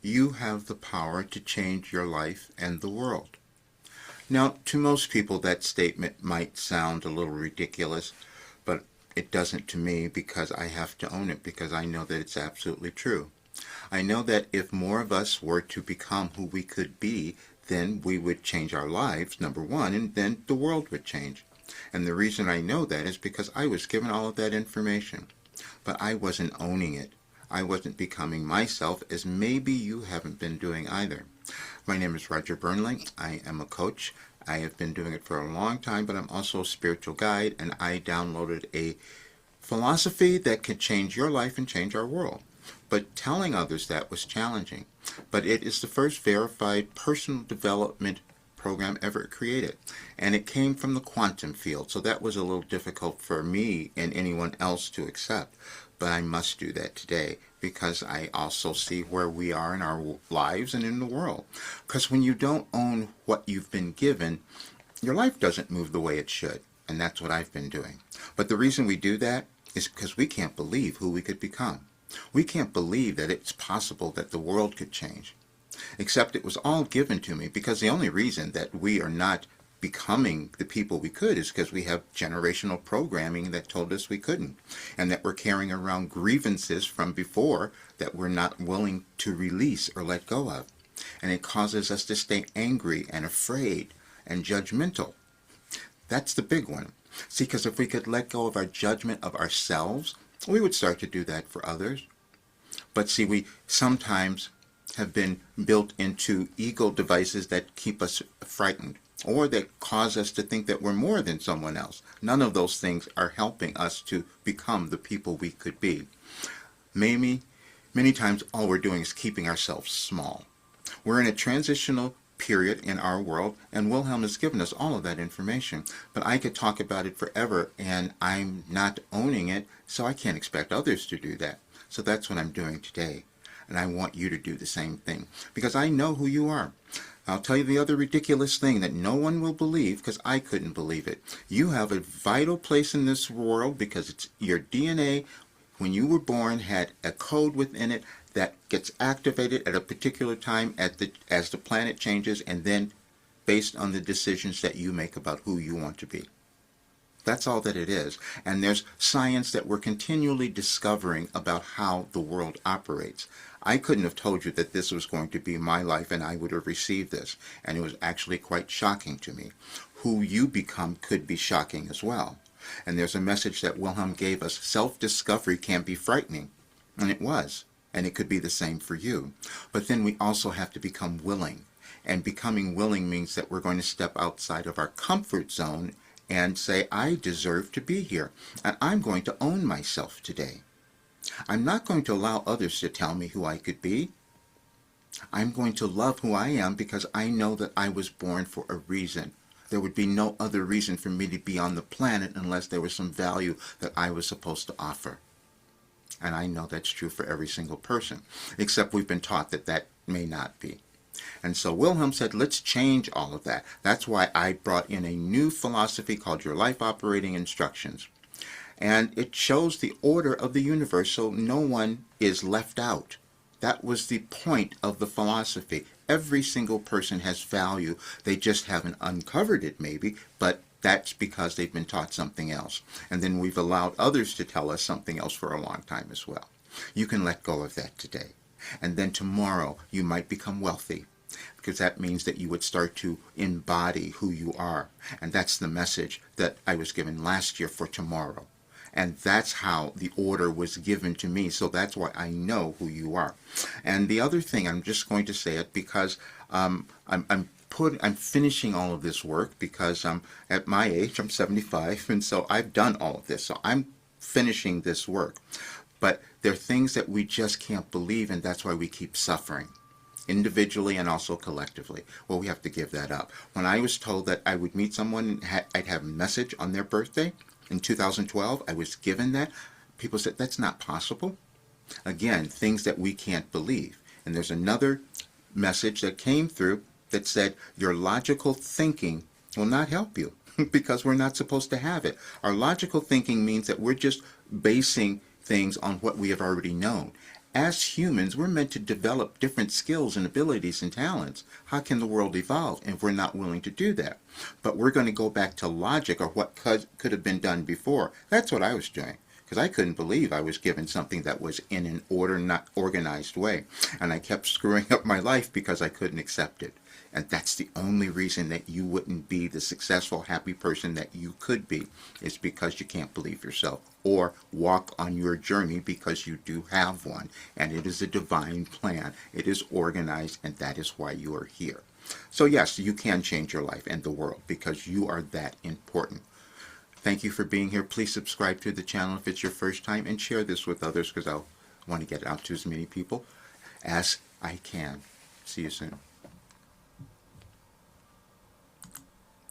you have the power to change your life and the world. Now, to most people, that statement might sound a little ridiculous, but it doesn't to me because I have to own it because I know that it's absolutely true. I know that if more of us were to become who we could be, then we would change our lives, number one, and then the world would change. And the reason I know that is because I was given all of that information, but I wasn't owning it. I wasn't becoming myself, as maybe you haven't been doing either. My name is Roger Burnley. I am a coach. I have been doing it for a long time, but I'm also a spiritual guide, and I downloaded a philosophy that can change your life and change our world. But telling others that was challenging. But it is the first verified personal development program ever created. And it came from the quantum field, so that was a little difficult for me and anyone else to accept. But I must do that today because I also see where we are in our lives and in the world. Because when you don't own what you've been given, your life doesn't move the way it should. And that's what I've been doing. But the reason we do that is because we can't believe who we could become. We can't believe that it's possible that the world could change. Except it was all given to me because the only reason that we are not becoming the people we could is because we have generational programming that told us we couldn't, and that we're carrying around grievances from before that we're not willing to release or let go of. And it causes us to stay angry and afraid and judgmental. That's the big one. See, because if we could let go of our judgment of ourselves, we would start to do that for others. But see, we sometimes have been built into ego devices that keep us frightened or that cause us to think that we're more than someone else. None of those things are helping us to become the people we could be. Many times all we're doing is keeping ourselves small. We're in a transitional period in our world, and Wilhelm has given us all of that information. But I could talk about it forever, and I'm not owning it, so I can't expect others to do that. So that's what I'm doing today. And I want you to do the same thing, because I know who you are. I'll tell you the other ridiculous thing that no one will believe, because I couldn't believe it. You have a vital place in this world because it's your DNA, when you were born, had a code within it that gets activated at a particular time as the planet changes, and then based on the decisions that you make about who you want to be. That's all that it is. And there's science that we're continually discovering about how the world operates. I couldn't have told you that this was going to be my life and I would have received this. And it was actually quite shocking to me. Who you become could be shocking as well. And there's a message that Wilhelm gave us. Self-discovery can be frightening. And it was. And it could be the same for you. But then we also have to become willing. And becoming willing means that we're going to step outside of our comfort zone and say, I deserve to be here, and I'm going to own myself today. I'm not going to allow others to tell me who I could be. I'm going to love who I am because I know that I was born for a reason. There would be no other reason for me to be on the planet unless there was some value that I was supposed to offer. And I know that's true for every single person, except we've been taught that that may not be. And so Wilhelm said, let's change all of that. That's why I brought in a new philosophy called Your Life Operating Instructions. And it shows the order of the universe so no one is left out. That was the point of the philosophy. Every single person has value. They just haven't uncovered it maybe, but that's because they've been taught something else. And then we've allowed others to tell us something else for a long time as well. You can let go of that today. And then tomorrow you might become wealthy, because that means that you would start to embody who you are. And that's the message that I was given last year for tomorrow. And that's how the order was given to me. So that's why I know who you are. And the other thing, I'm just going to say it because I'm finishing all of this work because at my age, I'm 75, and so I've done all of this. So I'm finishing this work. But there are things that we just can't believe, and that's why we keep suffering, individually and also collectively. Well, we have to give that up. When I was told that I would meet someone and I'd have a message on their birthday in 2012, I was given that. People said, that's not possible. Again, things that we can't believe. And there's another message that came through that said, your logical thinking will not help you because we're not supposed to have it. Our logical thinking means that we're just basing things on what we have already known. As humans, we're meant to develop different skills and abilities and talents. How can the world evolve if we're not willing to do that? But we're going to go back to logic or what could have been done before. That's what I was doing, because I couldn't believe I was given something that was in an not organized way. And I kept screwing up my life because I couldn't accept it. And that's the only reason that you wouldn't be the successful, happy person that you could be, is because you can't believe yourself or walk on your journey, because you do have one. And it is a divine plan. It is organized, and that is why you are here. So yes, you can change your life and the world because you are that important. Thank you for being here. Please subscribe to the channel if it's your first time, and share this with others, because I want to get it out to as many people as I can. See you soon.